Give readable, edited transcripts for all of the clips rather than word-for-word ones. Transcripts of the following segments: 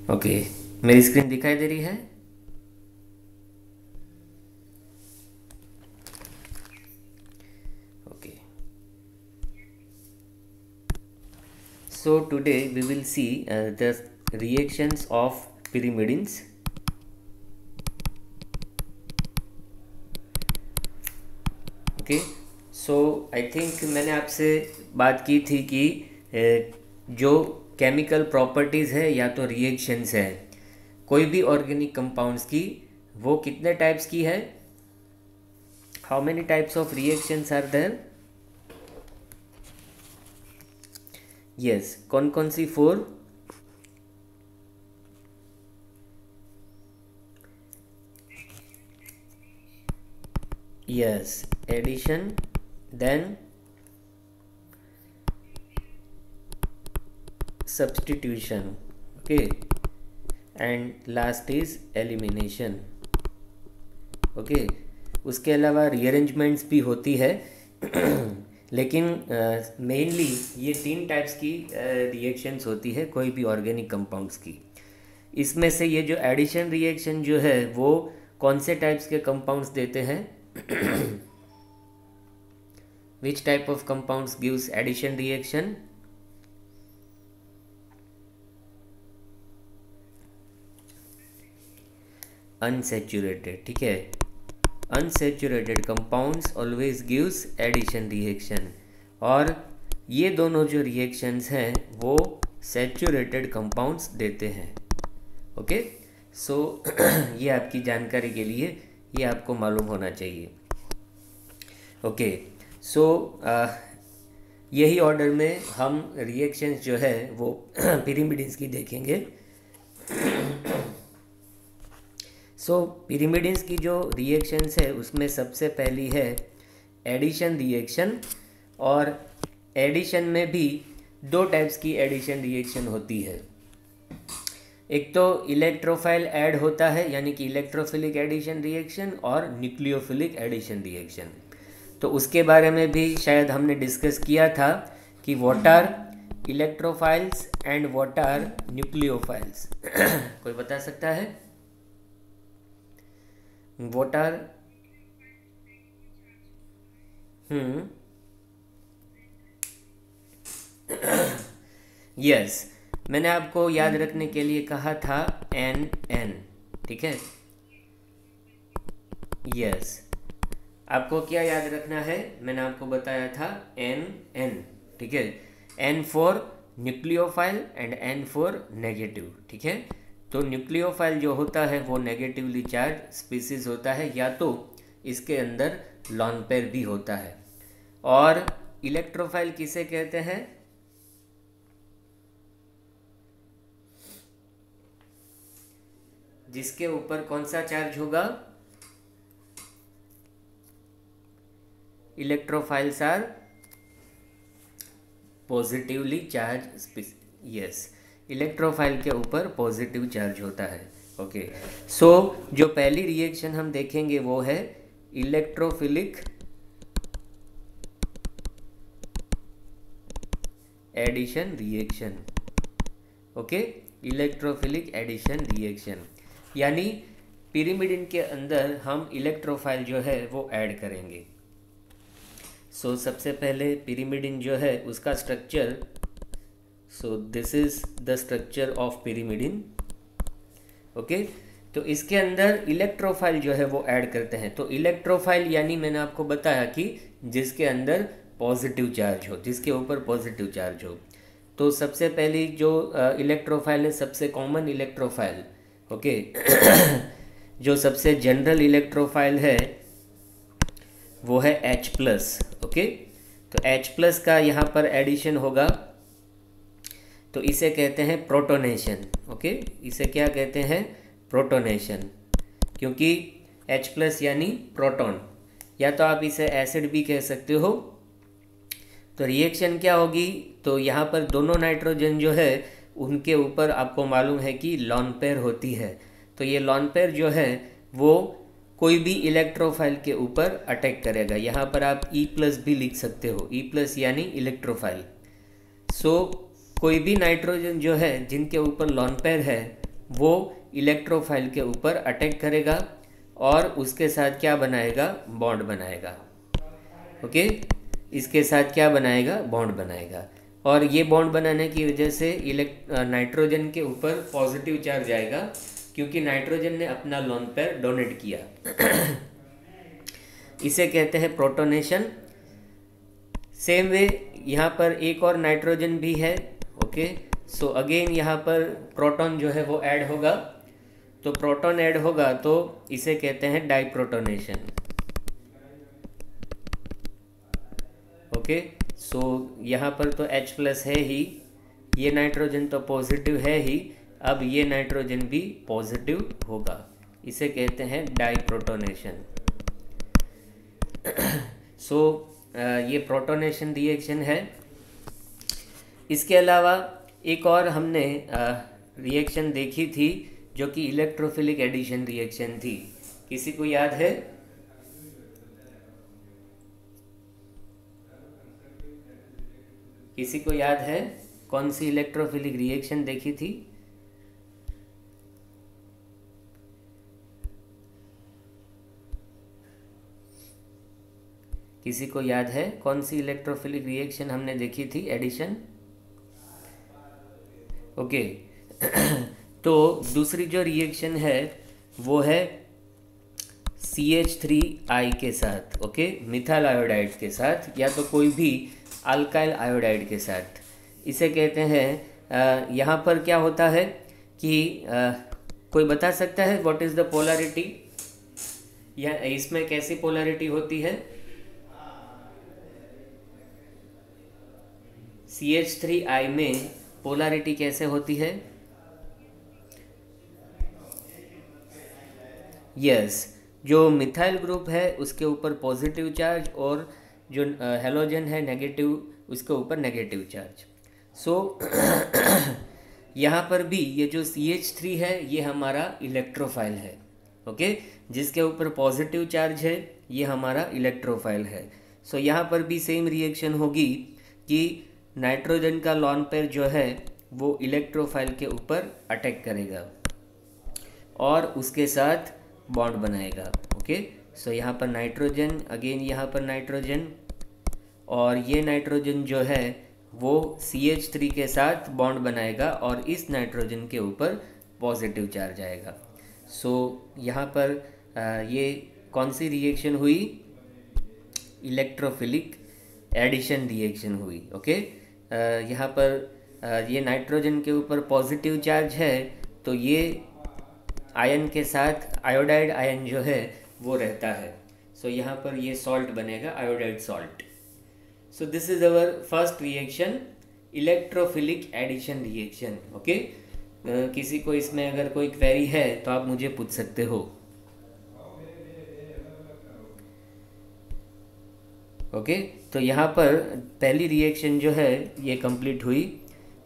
Okay, मेरी screen दिखाई दे रही है? Okay, so today we will see the reactions of pyrimidines. Okay, so I think मैंने आपसे बात की थी कि जो केमिकल प्रॉपर्टीज़ है या तो रिएक्शंस है कोई भी ऑर्गेनिक कंपाउंड्स की, वो कितने टाइप्स की है? How many types of reactions are there? Yes, कौन कौन सी? 4? Yes, addition, then substitution, okay, and last is elimination. Okay, उसके अलावा रीअरेंजमेंट्स भी होती है लेकिन मेनली ये 3 टाइप्स की रिएक्शंस होती है कोई भी ऑर्गेनिक कंपाउंड्स की। इसमें से ये जो एडिशन रिएक्शन जो है वो कौन से टाइप्स के कंपाउंड्स देते हैं? Which type of compounds gives addition reaction? Unsaturated, ठीक है। Unsaturated compounds always gives addition reaction, और ये दोनों जो रिएक्शंस हैं वो सैचुरेटेड कंपाउंड्स देते हैं। ओके, सो ये आपकी जानकारी के लिए ये आपको मालूम होना चाहिए। ओके, सो यही ऑर्डर में हम रिएक्शंस जो है वो पिरिमिडिन्स की देखेंगे। सो पिरिमिडिन्स की जो रिएक्शंस है उसमें सबसे पहली है एडिशन रिएक्शन, और एडिशन में भी 2 टाइप्स की एडिशन रिएक्शन होती है। एक तो इलेक्ट्रोफाइल ऐड होता है यानी कि इलेक्ट्रोफिलिक एडिशन रिएक्शन, और न्यूक्लियोफिलिक एडिशन रिएक्शन। तो उसके बारे में भी शायद हमने डिस्कस किया था कि what are electrophiles and what are nucleophiles. कोई बता सकता है? What are यस, मैंने आपको याद रखने के लिए कहा था NN, ठीक है। यस, आपको क्या याद रखना है? मैंने आपको बताया था NN, ठीक है। N for nucleophile and N for negative, ठीक है। तो न्यूक्लियोफाइल जो होता है वो नेगेटिवली चार्ज स्पीसीज होता है, या तो इसके अंदर लॉन पेयर भी होता है। और इलेक्ट्रोफाइल किसे कहते हैं? जिसके ऊपर कौन सा चार्ज होगा? Electrophiles are positively charged species. Yes, electrophile के ऊपर पॉजिटिव चार्ज होता है। ओके, सो जो पहली रिएक्शन हम देखेंगे वो है electrophilic addition reaction. Okay, electrophilic addition reaction यानी पिरिमिडिन के अंदर हम इलेक्ट्रोफाइल जो है वो ऐड करेंगे। सो सबसे पहले पिरिमिडिन जो है उसका structure, so this is the structure of pyrimidine. Okay, तो इसके अंदर इलेक्ट्रोफाइल जो है वो ऐड करते हैं। तो इलेक्ट्रोफाइल यानी मैंने आपको बताया कि जिसके अंदर पॉजिटिव चार्ज हो, जिसके ऊपर पॉजिटिव चार्ज हो। तो सबसे पहली जो इलेक्ट्रोफाइल है, सबसे कॉमन इलेक्ट्रोफाइल, ओके, जो सबसे जनरल इलेक्ट्रोफाइल है वो है H+। ओके, तो H+ का यहाँ पर एडिशन होगा, तो इसे कहते हैं प्रोटोनेशन। ओके, इसे क्या कहते हैं? प्रोटोनेशन, क्योंकि H+ यानी प्रोटॉन, या तो आप इसे एसिड भी कह सकते हो। तो रिएक्शन क्या होगी? तो यहाँ पर दोनों नाइट्रोजन जो है उनके ऊपर आपको मालूम है कि लॉन पेयर होती है। तो ये लॉन पेयर जो है वो कोई भी इलेक्ट्रोफाइल के ऊपर अटैक करेगा। यहाँ पर आप E+ भी लिख सकते हो, E+ यानी इलेक्ट्रोफाइल। सो कोई भी नाइट्रोजन जो है जिनके ऊपर लॉन पेयर है वो इलेक्ट्रोफाइल के ऊपर अटैक करेगा और उसके साथ क्या बनाएगा, बॉन्ड बनाएगा। ओके, इसके साथ क्या बनाएगा, बॉन्ड बनाएगा। और ये बॉन्ड बनाने की वजह से नाइट्रोजन के ऊपर पॉजिटिव चार्ज आएगा, क्योंकि नाइट्रोजन ने अपना लोन पेयर डोनेट किया। इसे कहते हैं प्रोटोनेशन। सेम वे यहाँ पर एक और नाइट्रोजन भी है। ओके, सो अगेन यहाँ पर प्रोटॉन जो है वो ऐड होगा, तो प्रोटॉन ऐड होगा तो इसे कहते हैं डाइप्रोटोनेशन। ओके, सो यहाँ पर तो H+ है ही, ये नाइट्रोजन तो पॉजिटिव है ही, अब ये नाइट्रोजन भी पॉजिटिव होगा, इसे कहते हैं डाइप्रोटोनेशन। सो ये प्रोटोनेशन रिएक्शन है। इसके अलावा एक और हमने रिएक्शन देखी थी जो कि इलेक्ट्रोफिलिक एडिशन रिएक्शन थी। किसी को याद है? किसी को याद है कौन सी इलेक्ट्रोफिलिक रिएक्शन देखी थी? किसी को याद है कौन सी इलेक्ट्रोफिलिक रिएक्शन हमने देखी थी, एडिशन? ओके, तो दूसरी जो रिएक्शन है वो है CH3I के साथ। ओके, मिथाइल आयोडाइड के साथ या तो कोई भी अल्काइल आयोडाइड के साथ। इसे कहते हैं यहाँ पर क्या होता है कि कोई बता सकता है व्हाट इज़ द पोलैरिटी, या इसमें कैसी पोलैरिटी होती है? CH3I में पोलैरिटी कैसे होती है? यस, जो मिथाइल ग्रुप है उसके ऊपर पॉजिटिव चार्ज और जो हेलोजन है नेगेटिव, उसके ऊपर नेगेटिव चार्ज। सो यहाँ पर भी ये जो CH3 है ये हमारा इलेक्ट्रोफाइल है। ओके, जिसके ऊपर पॉजिटिव चार्ज है ये हमारा इलेक्ट्रोफाइल है। सो यहाँ पर भी सेम रिएक्शन होगी कि नाइट्रोजन का लॉन पेयर जो है वो इलेक्ट्रोफाइल के ऊपर अटैक करेगा और उसके साथ बॉन्ड बनाएगा। ओके, सो यहाँ पर नाइट्रोजन, अगेन यहाँ पर नाइट्रोजन, और ये नाइट्रोजन जो है वो CH3 के साथ बॉन्ड बनाएगा और इस नाइट्रोजन के ऊपर पॉजिटिव चार्ज आएगा। सो यहाँ पर ये कौन सी रिएक्शन हुई? इलेक्ट्रोफिलिक एडिशन रिएक्शन हुई। ओके, यहाँ पर ये नाइट्रोजन के ऊपर पॉजिटिव चार्ज है तो ये आयन के साथ आयोडाइड आयन जो है वो रहता है। सो यहाँ पर ये सॉल्ट बनेगा, iodide salt. So this is our first reaction, electrophilic addition reaction. Okay, किसी को इसमें अगर कोई क्वेरी है तो आप मुझे पूछ सकते हो। ओके, तो यहाँ पर पहली रिएक्शन जो है ये कंप्लीट हुई,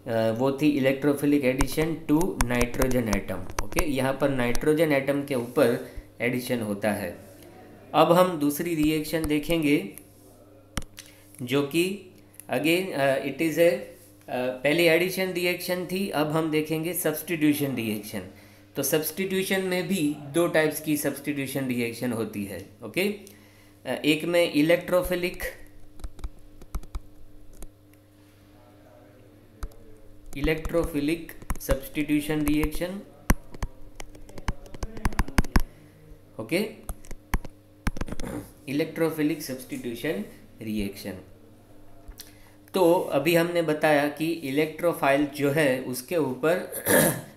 वो थी electrophilic addition to nitrogen atom. Okay, यहाँ पर नाइट्रोजन एटम के ऊपर एडिशन होता है। अब हम दूसरी रिएक्शन देखेंगे जो कि अगेन इट इज़ ए पहली एडिशन रिएक्शन थी, अब हम देखेंगे सब्स्टिट्यूशन रिएक्शन। तो सब्स्टिट्यूशन में भी दो टाइप्स की सब्स्टिट्यूशन रिएक्शन होती है। ओके, एक में electrophilic substitution reaction. Okay, electrophilic substitution reaction. तो अभी हमने बताया कि इलेक्ट्रोफाइल जो है उसके ऊपर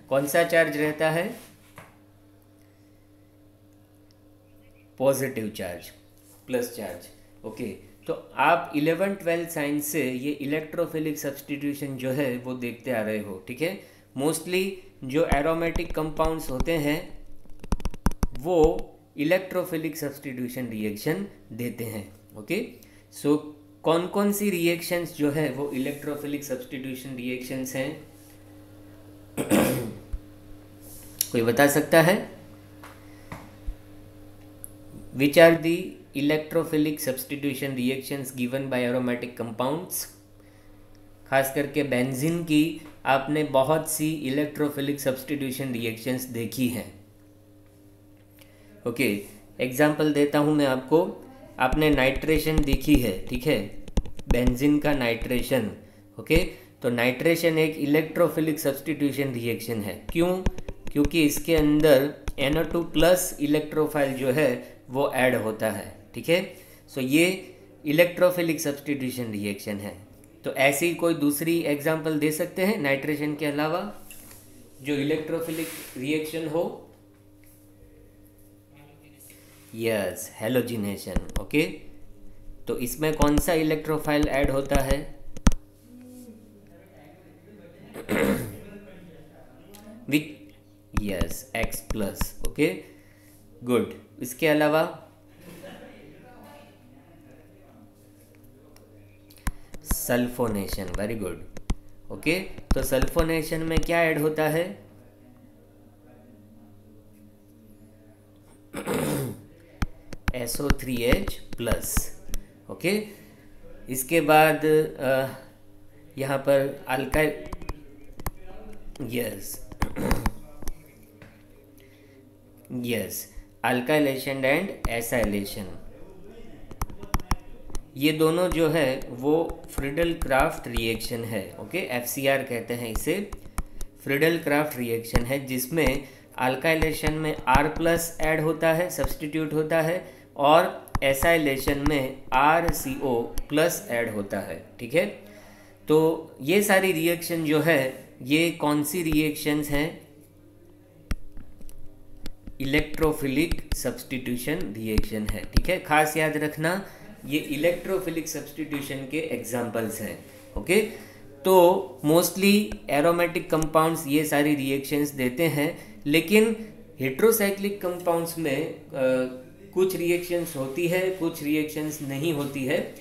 कौन सा चार्ज रहता है? Positive charge, plus charge. Okay, तो आप 11th-12th साइंस से ये इलेक्ट्रोफिलिक सब्स्टिट्यूशन जो है वो देखते आ रहे हो। ठीक है, मोस्टली जो एरोमेटिक कंपाउंड्स होते हैं वो इलेक्ट्रोफिलिक सब्स्टिट्यूशन रिएक्शन देते हैं। ओके, सो कौन कौन सी रिएक्शंस जो है वो इलेक्ट्रोफिलिक सब्स्टिट्यूशन रिएक्शंस हैं? कोई बता सकता है? Which are the electrophilic substitution reactions given by aromatic compounds? खास करके बेंजीन की आपने बहुत सी इलेक्ट्रोफिलिक सब्स्टिट्यूशन रिएक्शंस देखी हैं। ओके, एग्जांपल देता हूँ मैं आपको। आपने नाइट्रेशन देखी है, ठीक है, बेंजीन का नाइट्रेशन। ओके, तो नाइट्रेशन एक इलेक्ट्रोफिलिक सब्स्टिट्यूशन रिएक्शन है। क्यों? क्योंकि इसके अंदर NO2 प्लस इलेक्ट्रोफाइल जो है वो ऐड होता है, ठीक है। सो ये इलेक्ट्रोफिलिक सब्स्टिट्यूशन रिएक्शन है। तो ऐसी कोई दूसरी एग्जांपल दे सकते हैं नाइट्रेशन के अलावा जो इलेक्ट्रोफिलिक रिएक्शन हो? Yes, halogenation. ओके, तो इसमें कौन सा इलेक्ट्रोफाइल ऐड होता है? Which, yes, X plus. Okay, good. इसके अलावा सल्फोनेशन, वेरी गुड। ओके, तो सल्फोनेशन में क्या ऐड होता है? SO3H plus. ओके, इसके बाद यहाँ पर alkyl, yes yes, alkylation and acylation, ये दोनों जो है वो फ्रीडल क्राफ्ट रिएक्शन है। ओके, FCR कहते हैं इसे, फ्रीडल क्राफ्ट रिएक्शन है, जिसमें अल्काइलेशन में R प्लस ऐड होता है, सब्स्टिट्यूट होता है, और एसाइलेशन में RCO प्लस ऐड होता है, ठीक है। तो ये सारी रिएक्शन जो है ये कौन सी रिएक्शंस हैं? इलेक्ट्रोफिलिक सब्स्टिट्यूशन रिएक्शन है, ठीक है। खास याद रखना, ये इलेक्ट्रोफिलिक सब्स्टिट्यूशन के एग्जांपल्स हैं। ओके, तो मोस्टली एरोमेटिक कंपाउंड्स ये सारी रिएक्शंस देते हैं, लेकिन हेट्रोसाइक्लिक कंपाउंड्स में कुछ रिएक्शंस होती है, कुछ रिएक्शंस नहीं होती है,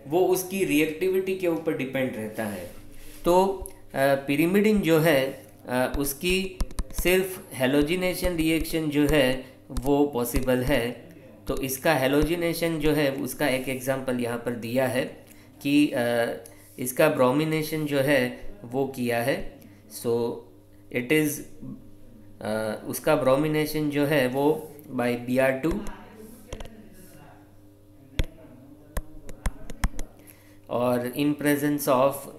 वो उसकी रिएक्टिविटी के ऊपर डिपेंड रहता है। तो पिरिमिडिन जो है उसकी सिर्फ हेलोजिनेशन रिएक्शन जो है वो पॉसिबल है। तो इसका हेलोजिनेशन जो है उसका एक एग्जांपल यहाँ पर दिया है कि इसका ब्रोमिनेशन जो है वो किया है। सो इट इज़ उसका ब्रोमिनेशन जो है वो बाय Br2, और in presence of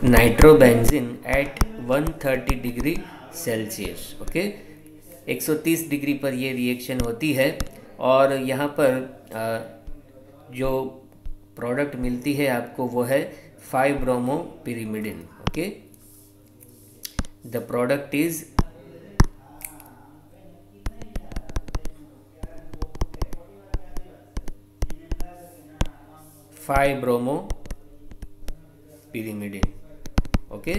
nitrobenzene at 130 degree Celsius. Okay, 130 degree पर ये रिएक्शन होती है, और यहाँ पर जो प्रोडक्ट मिलती है आपको वो है five bromopyrimidine. Okay, the product is five bromopyrimidine. Okay,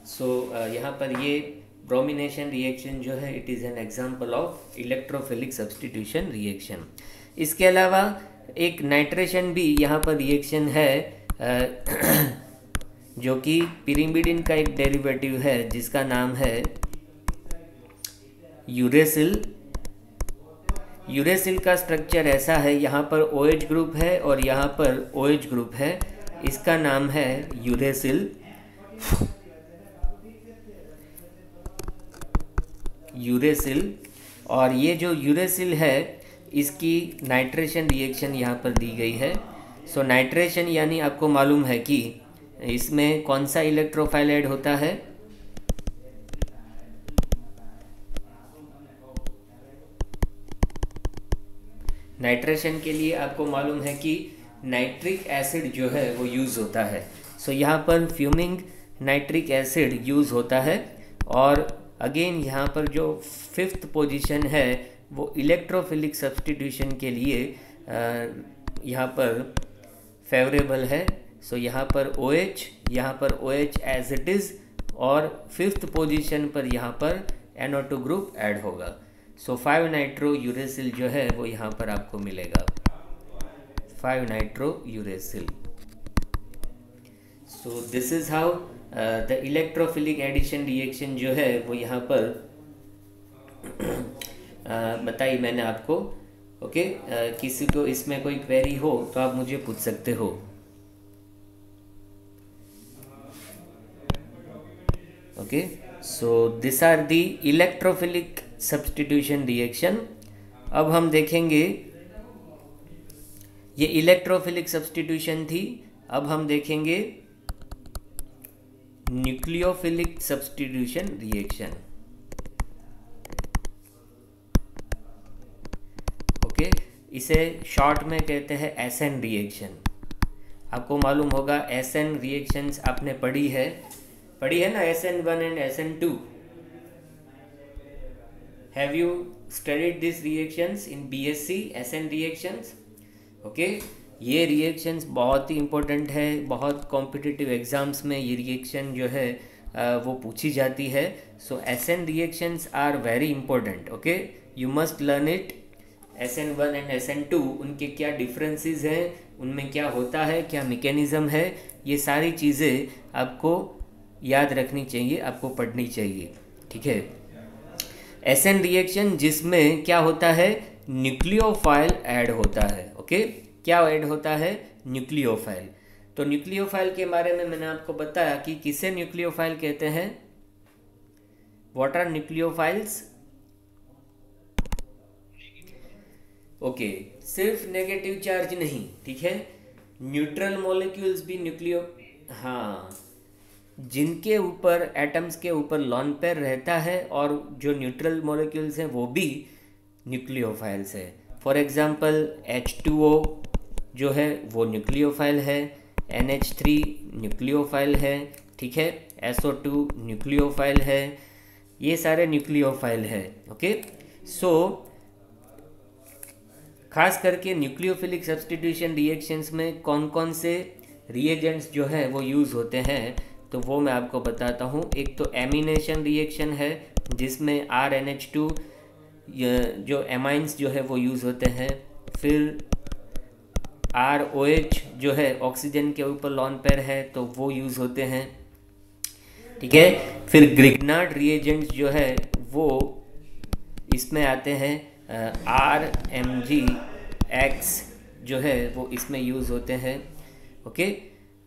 so यहाँ पर ये ब्रोमिनेशन रिएक्शन जो है it is an example of electrophilic substitution reaction. इसके अलावा एक नाइट्रेशन भी यहाँ पर रिएक्शन है जो कि पिरिमिडिन का एक डेरिवेटिव है जिसका नाम है यूरेसिल। यूरेसिल का स्ट्रक्चर ऐसा है, यहाँ पर OH ग्रुप है और यहाँ पर OH ग्रुप है, इसका नाम है यूरेसिल। यूरेसिल, और ये जो यूरेसिल है इसकी नाइट्रेशन रिएक्शन यहाँ पर दी गई है। सो नाइट्रेशन यानी आपको मालूम है कि इसमें कौन सा इलेक्ट्रोफाइल ऐड होता है? नाइट्रेशन के लिए आपको मालूम है कि नाइट्रिक एसिड जो है वो यूज़ होता है। सो यहाँ पर फ्यूमिंग नाइट्रिक एसिड यूज़ होता है, और अगेन यहाँ पर जो 5th पोजीशन है वो इलेक्ट्रोफिलिक सब्स्टिट्यूशन के लिए यहाँ पर फेवरेबल है। सो यहाँ पर OH, यहाँ पर OH एज इट इज़, और 5th पोजीशन पर यहाँ पर NO2 ग्रुप ऐड होगा। सो 5-नाइट्रो यूरेसिल जो है वो यहाँ पर आपको मिलेगा, five nitro uracil. So this is how the electrophilic addition reaction जो है वो यहाँ पर बताई मैंने आपको। ओके, किसी को इसमें कोई क्वेरी हो तो आप मुझे पूछ सकते हो। Okay, so this are the electrophilic substitution reaction. अब हम देखेंगे, ये इलेक्ट्रोफिलिक सब्स्टिट्यूशन थी, अब हम देखेंगे न्यूक्लियोफिलिक सब्स्टिट्यूशन रिएक्शन। ओके, इसे शॉर्ट में कहते हैं एसएन रिएक्शन। आपको मालूम होगा एसएन रिएक्शंस आपने पढ़ी है ना, SN1 and SN2। Have you studied this reactions in BSc SN reactions? Okay, ये रिएक्शंस बहुत ही इम्पोर्टेंट है, बहुत कॉम्पिटिटिव एग्जाम्स में ये रिएक्शन जो है वो पूछी जाती है। So SN reactions are very important. Okay, you must learn it. SN1 and SN2, उनके क्या डिफरेंसेस हैं, उनमें क्या होता है, क्या मैकेनिज्म है, ये सारी चीज़ें आपको याद रखनी चाहिए, आपको पढ़नी चाहिए। ठीक है, SN रिएक्शन जिसमें क्या होता है, न्यूक्लियोफाइल ऐड होता है। ओके, क्या ऐड होता है, न्यूक्लियोफाइल। तो न्यूक्लियोफाइल के बारे में मैंने आपको बताया कि किसे न्यूक्लियोफाइल कहते हैं। What are nucleophiles? ओके, सिर्फ नेगेटिव चार्ज नहीं, ठीक है, न्यूट्रल मॉलिक्यूल्स भी हाँ, जिनके ऊपर एटम्स के ऊपर लॉन पेयर रहता है और जो न्यूट्रल मॉलिक्यूल्स हैं वो भी न्यूक्लियोफाइल्स है। फॉर एग्जांपल H2O जो है वो न्यूक्लियोफाइल है, NH3 न्यूक्लियोफाइल है, ठीक है, SO2 न्यूक्लियोफाइल है, ये सारे न्यूक्लियोफाइल है। ओके, सो खास करके न्यूक्लियोफिलिक सब्स्टिट्यूशन रिएक्शंस में कौन कौन से रिएजेंट्स जो है वो यूज़ होते हैं, तो वो मैं आपको बताता हूँ। एक तो एमिनेशन रिएक्शन है जिसमें RNH2 जो एमाइंस जो है वो यूज़ होते हैं। फिर ROH जो है ऑक्सीजन के ऊपर लॉन पेयर है तो वो यूज़ होते हैं, ठीक है। फिर ग्रिग्नार्ड रिएजेंट्स जो है वो इसमें आते हैं, RMgX जो है वो इसमें यूज़ होते हैं। Okay,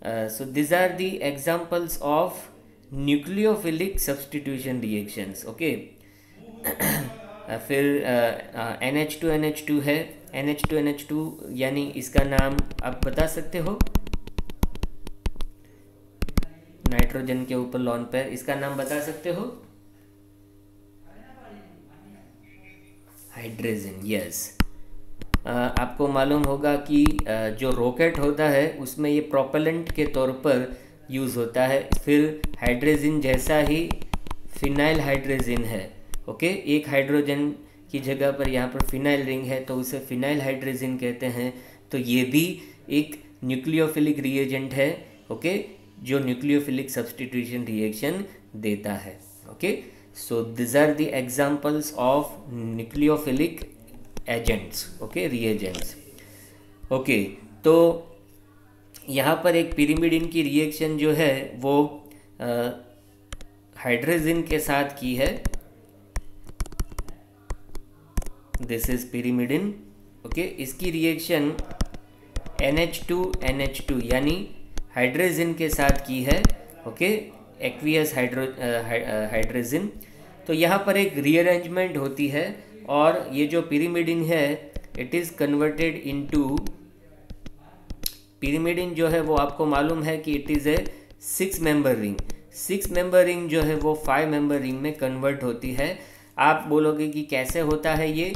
so this are the examples of nucleophilic substitution reactions. Okay, फिर NH2NH2 है, NH2NH2 यानी इसका नाम आप बता सकते हो, नाइट्रोजन के ऊपर लॉन पेयर, इसका नाम बता सकते हो, हाइड्रोजन। यस, आपको मालूम होगा कि जो रॉकेट होता है उसमें ये प्रोपेलेंट के तौर पर यूज़ होता है। फिर हाइड्रोजन जैसा ही फिनाइल हाइड्रोजन है। ओके, एक हाइड्रोजन की जगह पर यहाँ पर फिनाइल रिंग है तो उसे फिनाइल हाइड्रोजन कहते हैं। तो ये भी एक न्यूक्लियोफिलिक रिएजेंट है, ओके, जो न्यूक्लियोफिलिक सब्स्टिट्यूशन रिएक्शन देता है। Okay, so this are the examples of nucleophilic agents, okay, reagents. Okay, तो यहाँ पर एक पिरिमिडिन की रिएक्शन जो है वो हाइड्रोजन के साथ की है। This is pyrimidine. ओके, इसकी रिएक्शन NH2NH2 यानी हाइड्रोजन के साथ की है। Okay, aqueous hydrogen. तो यहाँ पर एक रीअरेंजमेंट होती है और ये जो पिरिमिडिन है it is converted into, pyrimidine जो है वो आपको मालूम है कि it is a 6 member ring. 6 member ring जो है वो 5 मेंबर रिंग में कन्वर्ट होती है। आप बोलोगे कि कैसे होता है ये,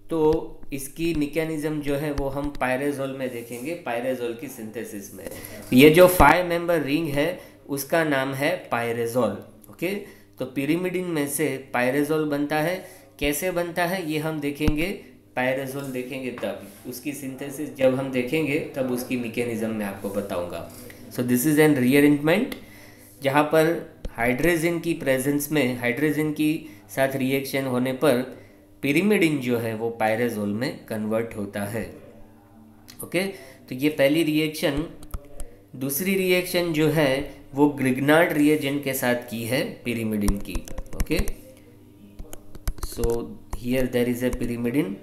तो इसकी मैकेनिज्म जो है वो हम पायरेजोल में देखेंगे, पायरेजोल की सिंथेसिस में। ये जो 5 मेंबर रिंग है उसका नाम है पायरेजोल। ओके, तो पिरिमिडिन में से पायरेजोल बनता है। कैसे बनता है ये हम देखेंगे, पायरेजोल देखेंगे तब, उसकी सिंथेसिस जब हम देखेंगे तब उसकी मैकेनिज्म मैं आपको बताऊंगा। सो दिस इज एन रीअरेंजमेंट जहाँ पर हाइड्रोजन की प्रेजेंस में, हाइड्रोजन की साथ रिएक्शन होने पर पिरिमिडिन जो है वो पायरेजोल में कन्वर्ट होता है। ओके, तो ये पहली रिएक्शन। दूसरी रिएक्शन जो है वो ग्रिग्नार्ड रिएजेंट के साथ की है पिरिमिडिन की। Okay, so here there is a pyrimidine.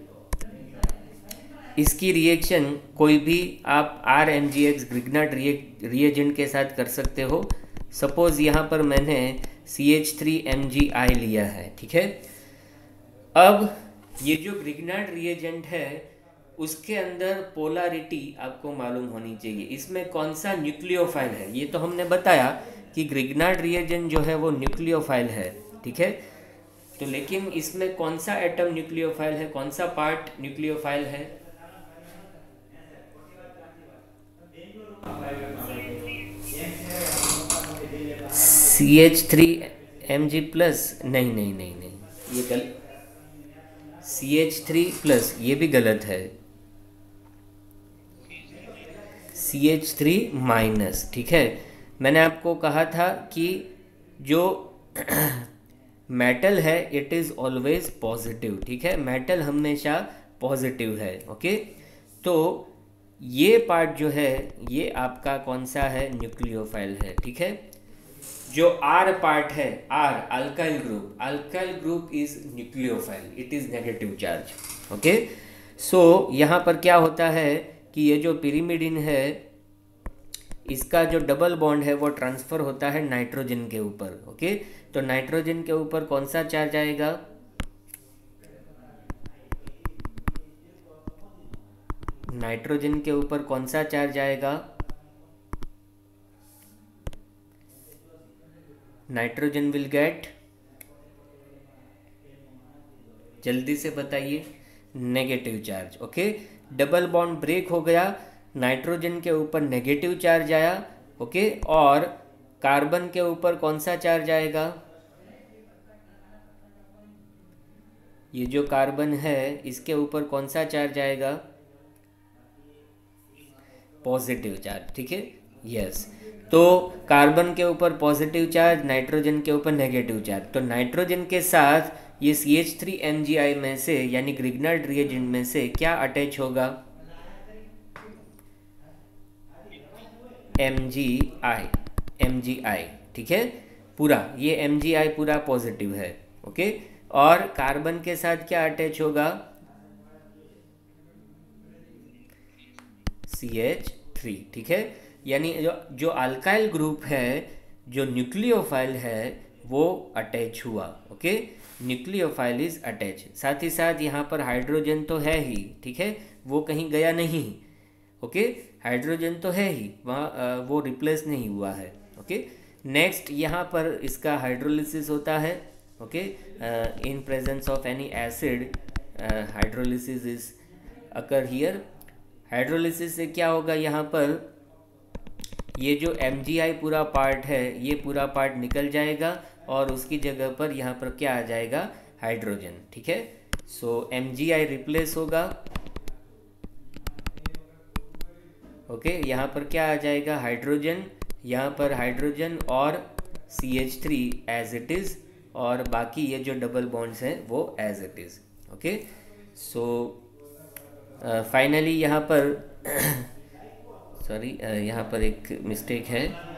इसकी रिएक्शन कोई भी आप RMgX ग्रिग्नार्ड रिएजेंट के साथ कर सकते हो। सपोज यहाँ पर मैंने CH3Mgi लिया है, ठीक है। अब ये जो ग्रिग्नार्ड रिएजेंट है उसके अंदर पोलैरिटी आपको मालूम होनी चाहिए, इसमें कौन सा न्यूक्लियोफाइल है। ये तो हमने बताया कि ग्रिग्नार्ड रिएजेंट जो है वो न्यूक्लियोफाइल है, ठीक है। तो लेकिन इसमें कौन सा एटम न्यूक्लियोफाइल है, कौन सा पार्ट न्यूक्लियोफाइल है? CH3Mg प्लस, नहीं नहीं नहीं नहीं, ये गलत। CH3 प्लस, ये भी गलत है। CH3 माइनस, ठीक है। मैंने आपको कहा था कि जो मेटल है इट इज़ ऑलवेज पॉजिटिव, ठीक है। मेटल हमेशा पॉजिटिव है, ओके। तो ये पार्ट जो है ये आपका कौन सा है, न्यूक्लियोफाइल है, ठीक है। जो R पार्ट है, R alkyl group is nucleophile, it is negative charge, okay. So यहाँ पर क्या होता है कि ये जो पिरिमिडिन है इसका जो डबल बॉन्ड है वो ट्रांसफर होता है नाइट्रोजन के ऊपर, ओके। तो नाइट्रोजन के ऊपर कौन सा चार्ज आएगा, नाइट्रोजन के ऊपर कौन सा चार्ज आएगा, नाइट्रोजन विल गेट, जल्दी से बताइए, negative charge, okay. Double bond break हो गया, नाइट्रोजन के ऊपर नेगेटिव चार्ज आया, ओके। और कार्बन के ऊपर कौन सा चार्ज आएगा, ये जो कार्बन है इसके ऊपर कौन सा चार्ज आएगा, पॉजिटिव चार्ज, ठीक है, यस। तो कार्बन के ऊपर पॉजिटिव चार्ज, नाइट्रोजन के ऊपर नेगेटिव चार्ज। तो नाइट्रोजन के साथ ये CH3Mgi में से यानी ग्रिग्नार्ड रिएजेंट में से क्या अटैच होगा, Mgi, ठीक है। पूरा ये Mgi पूरा पॉजिटिव है, ओके। और कार्बन के साथ क्या अटैच होगा, CH3, ठीक है। यानी जो अल्काइल ग्रुप है, जो न्यूक्लियोफाइल है वो अटैच हुआ, ओके। न्यूक्लियोफाइल इज अटैच, साथ ही साथ यहाँ पर हाइड्रोजन तो है ही, ठीक है, वो कहीं गया नहीं, ओके। हाइड्रोजन तो है ही वहाँ, वो रिप्लेस नहीं हुआ है, ओके। नेक्स्ट यहाँ पर इसका हाइड्रोलिसिस होता है, okay. In presence of any acid hydrolysis is occur here. Hydrolysis से क्या होगा, यहाँ पर ये जो Mgi पूरा पार्ट है ये पूरा पार्ट निकल जाएगा और उसकी जगह पर यहाँ पर क्या आ जाएगा, हाइड्रोजन, ठीक है। सो Mgi रिप्लेस होगा, ओके। यहाँ पर क्या आ जाएगा, हाइड्रोजन, यहाँ पर हाइड्रोजन और CH3 एज इट इज़, और बाकी ये जो डबल बॉन्ड्स हैं वो as it is, okay. So finally यहाँ पर सॉरी, यहाँ पर एक मिस्टेक है,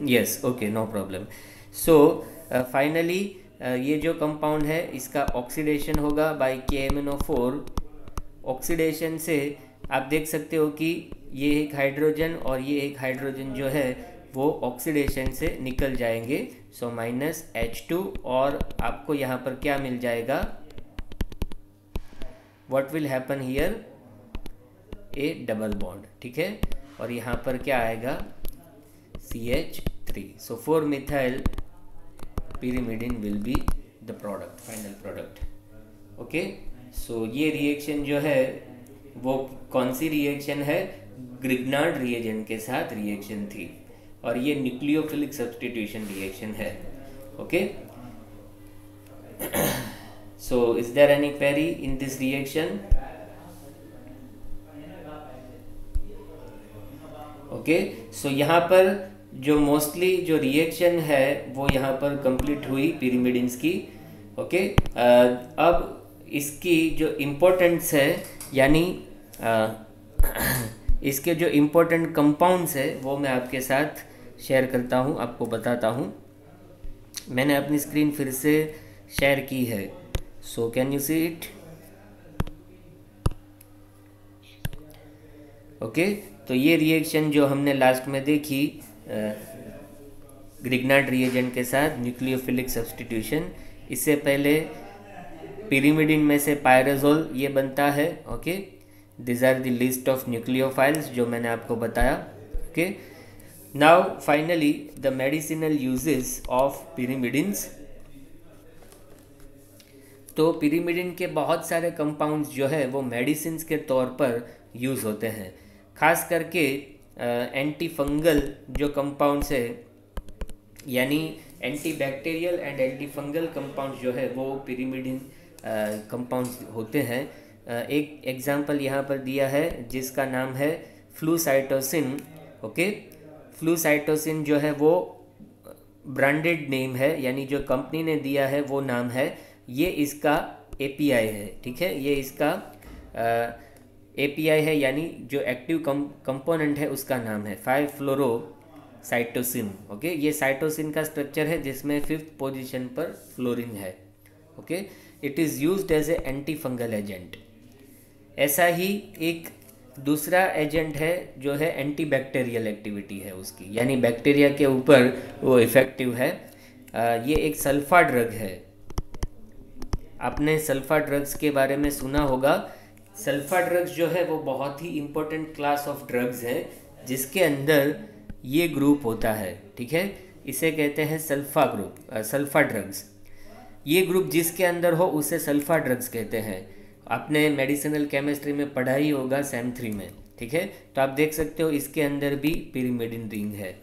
yes, okay, no problem. So finally ये जो कंपाउंड है इसका ऑक्सीडेशन होगा बाय KMnO4। ऑक्सीडेशन से आप देख सकते हो कि ये एक हाइड्रोजन और ये एक हाइड्रोजन जो है वो ऑक्सीडेशन से निकल जाएंगे, सो -H2, और आपको यहाँ पर क्या मिल जाएगा, what will happen here, a double bond, ठीक है। और यहाँ पर क्या आएगा, CH3। So 4-methyl pyrimidine will be the product, final product, okay. So ये रिएक्शन जो है वो कौन सी रिएक्शन है, ग्रिग्नार्ड रिएजेंट के साथ रिएक्शन थी, और ये न्यूक्लियोफिलिक सब्स्टिट्यूशन रिएक्शन है, okay. So is there any query in this reaction? Okay, so यहाँ पर जो मोस्टली जो रिएक्शन है वो यहाँ पर कंप्लीट हुई पिरिमिडिन्स की, ओके। अब इसकी जो इम्पोर्टेंस है यानी इसके जो इम्पोर्टेंट कंपाउंड्स है वो मैं आपके साथ शेयर करता हूँ, आपको बताता हूँ। मैंने अपनी स्क्रीन फिर से शेयर की है, so can you see it, okay. तो ये रिएक्शन जो हमने लास्ट में देखी ग्रिग्नार्ड रिएजेंट के साथ न्यूक्लियोफिलिक सब्स्टिट्यूशन। इससे पहले पिरिमिडिन में से पायराजोल ये बनता है। Okay, this are the list of nucleophiles जो मैंने आपको बताया। Okay, now finally the medicinal uses of pyrimidines. तो पिरिमिडिन के बहुत सारे कंपाउंड्स जो है वो मेडिसिन के तौर पर यूज़ होते हैं। खास करके एंटी फंगल जो कंपाउंड्स है, यानी anti bacterial and anti fungal compounds जो है वो पिरिमिडिन कंपाउंड्स होते हैं। एक एग्जांपल यहाँ पर दिया है जिसका नाम है फ्लूसाइटोसिन। ओके, फ्लूसाइटोसिन जो है वो ब्रांडेड नेम है, यानी जो कंपनी ने दिया है वो नाम है। ये इसका एपीआई है, ठीक है, ये इसका एपीआई है, यानी जो एक्टिव कंपोनेंट है उसका नाम है 5-फ्लोरोसाइटोसिन। ओके, ये साइटोसिन का स्ट्रक्चर है जिसमें 5th पोजीशन पर फ्लोरीन है। Okay, it is used as a anti fungal agent. ऐसा ही एक दूसरा एजेंट है जो है एंटी बैक्टीरियल एक्टिविटी है उसकी, यानी बैक्टीरिया के ऊपर वो इफेक्टिव है। ये एक सल्फा ड्रग है। आपने सल्फा ड्रग्स के बारे में सुना होगा। सल्फा ड्रग्स जो है वो बहुत ही इम्पोर्टेंट क्लास ऑफ ड्रग्स है जिसके अंदर ये ग्रुप होता है, ठीक है। इसे कहते हैं सल्फा ग्रुप, सल्फा ड्रग्स। ये ग्रुप जिसके अंदर हो उसे सल्फा ड्रग्स कहते हैं। आपने मेडिसिनल केमिस्ट्री में पढ़ा ही होगा सेम 3 में, ठीक है। तो आप देख सकते हो इसके अंदर भी पिरिमिडिन रिंग है।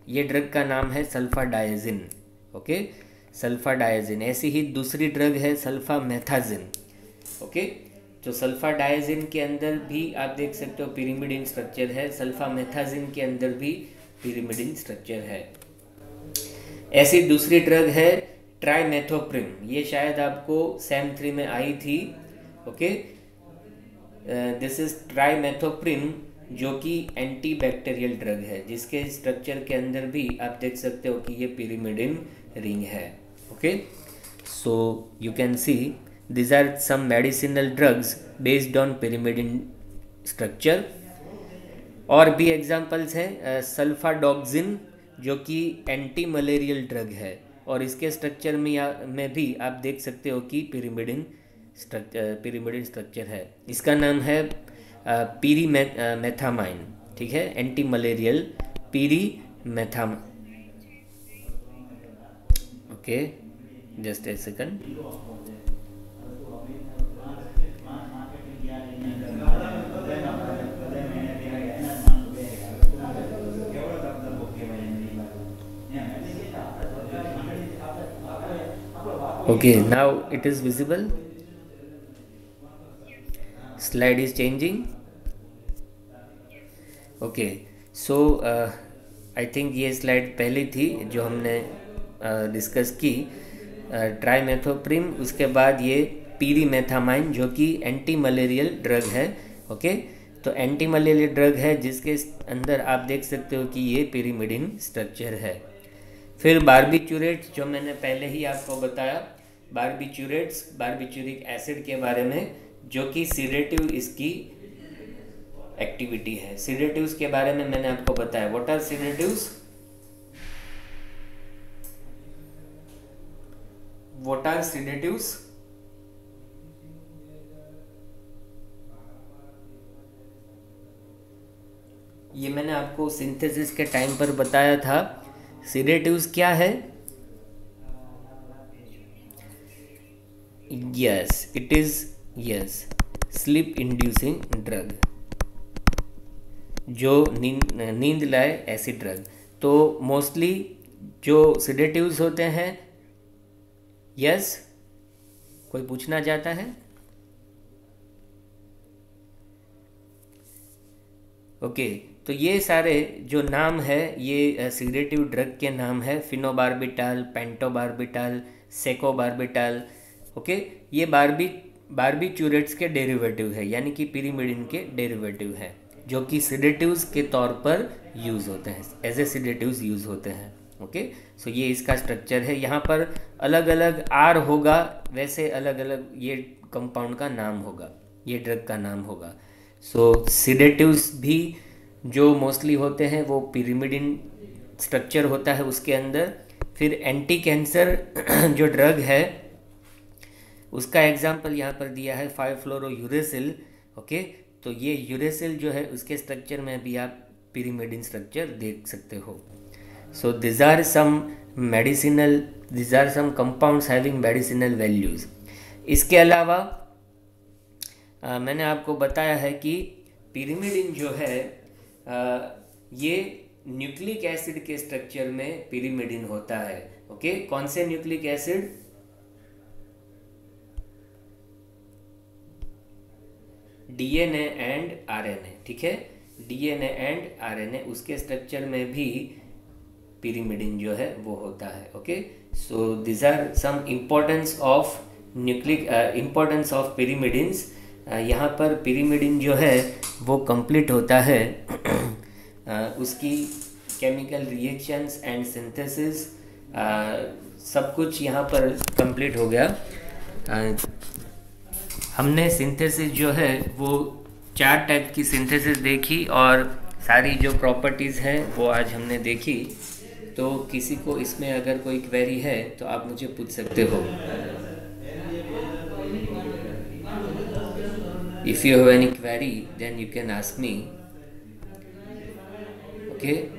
ये ड्रग का नाम है sulphadiazine. Okay, sulphadiazine. ऐसी ही दूसरी ड्रग है सल्फा मेथाजिन। ओके, तो सल्फा डायजिन के अंदर भी आप देख सकते हो पिरिमिडिन स्ट्रक्चर है, सल्फा मेथाजिन के अंदर भी पिरिमिडिन स्ट्रक्चर है। ऐसी दूसरी ड्रग है ट्राइमेथोप्रिम। ये शायद आपको सेम 3 में आई थी। ओके, दिस इज ट्राइमेथोप्रिम जो कि एंटी बैक्टीरियल ड्रग है, जिसके स्ट्रक्चर के अंदर भी आप देख सकते हो कि ये पिरिमिडिन रिंग है। Okay, so you can see these are some medicinal drugs based on pyrimidine structure। और भी एग्जांपल्स हैं सल्फाडॉक्सिन जो कि एंटी मलेरियल ड्रग है, और इसके स्ट्रक्चर में भी आप देख सकते हो कि पिरिमिडिन स्ट्रक्चर है। इसका नाम है पीरीमेथामाइन, ठीक है, antimalarial pyrimethamine. Okay, just a second. Okay, now it is visible. Slide is changing. Okay, so I think ये स्लाइड पहली थी जो हमने डिस्कस की, ट्राइमेथोप्रिम। उसके बाद ये पीरीमेथामाइन जो कि एंटी मलेरियल ड्रग है। ओके, तो एंटी मलेरियल ड्रग है जिसके अंदर आप देख सकते हो कि ये पिरिमिडिन स्ट्रक्चर है। फिर बारबिचूरेट्स जो मैंने पहले ही आपको बताया, बारबिचूरेट्स बारबिचूरिक एसिड के बारे में, जो कि सीडेटिव इसकी एक्टिविटी है। सीडेटिव्स के बारे में मैंने आपको बताया। What are sedatives? What are sedatives? ये मैंने आपको सिंथेसिस के टाइम पर बताया था। सीडेटिव्स क्या है? Yes, it is, yes, sleep inducing drug, जो नींद लाए ऐसी ड्रग। तो मोस्टली जो सिडेटिव्स होते हैं, यस, कोई पूछना चाहता है? ओके, तो ये सारे जो नाम है ये सिडेटिव ड्रग के नाम है। फिनोबार्बिटाल, पेंटोबार्बिटाल, सेकोबार्बिटाल। ओके, ये बारबिचूरेट्स के डेरिवेटिव है, यानी कि पिरिमिडिन के डेरिवेटिव है, जो कि सिडेटिव्स के तौर पर यूज़ होते हैं, एज ए सिडेटिव्स यूज़ होते हैं। ओके, सो ये इसका स्ट्रक्चर है। यहाँ पर अलग अलग आर होगा, वैसे अलग अलग ये कंपाउंड का नाम होगा, ये ड्रग का नाम होगा। सो सिडेटिव्स भी जो मोस्टली होते हैं वो पिरिमिडिन स्ट्रक्चर होता है उसके अंदर। फिर एंटी कैंसर जो ड्रग है उसका एग्जाम्पल यहाँ पर दिया है 5-फ्लोरोयूरेसिल। ओके, तो ये यूरेसिल जो है उसके स्ट्रक्चर में भी आप पिरिमिडिन स्ट्रक्चर देख सकते हो। So these are some compounds having medicinal values. इसके अलावा मैंने आपको बताया है कि पिरिमिडिन जो है ये न्यूक्लिक एसिड के स्ट्रक्चर में पिरिमिडिन होता है। ओके, कौन से nucleic acid? DNA and RNA. ठीक है, डीएनए एंड आरएनए उसके स्ट्रक्चर में भी पिरिमिडिन जो है वो होता है। Okay, so this are some importance of importance of pyrimidines. यहाँ पर पिरिमिडिन जो है वो कंप्लीट होता है उसकी केमिकल रिएक्शंस एंड सिंथेसिस, सब कुछ यहाँ पर कंप्लीट हो गया। हमने सिंथेसिस जो है वो 4 टाइप की सिंथेसिस देखी और सारी जो प्रॉपर्टीज़ हैं वो आज हमने देखी। तो किसी को इसमें अगर कोई क्वेरी है तो आप मुझे पूछ सकते हो। If you have any query, then you can ask me. Okay,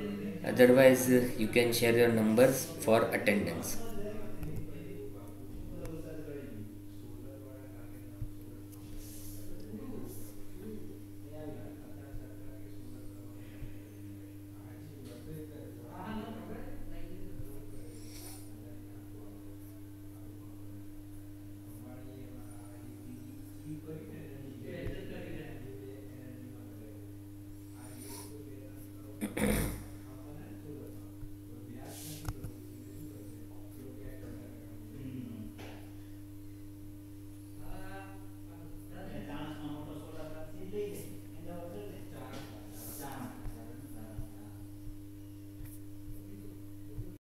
otherwise you can share your numbers for attendance.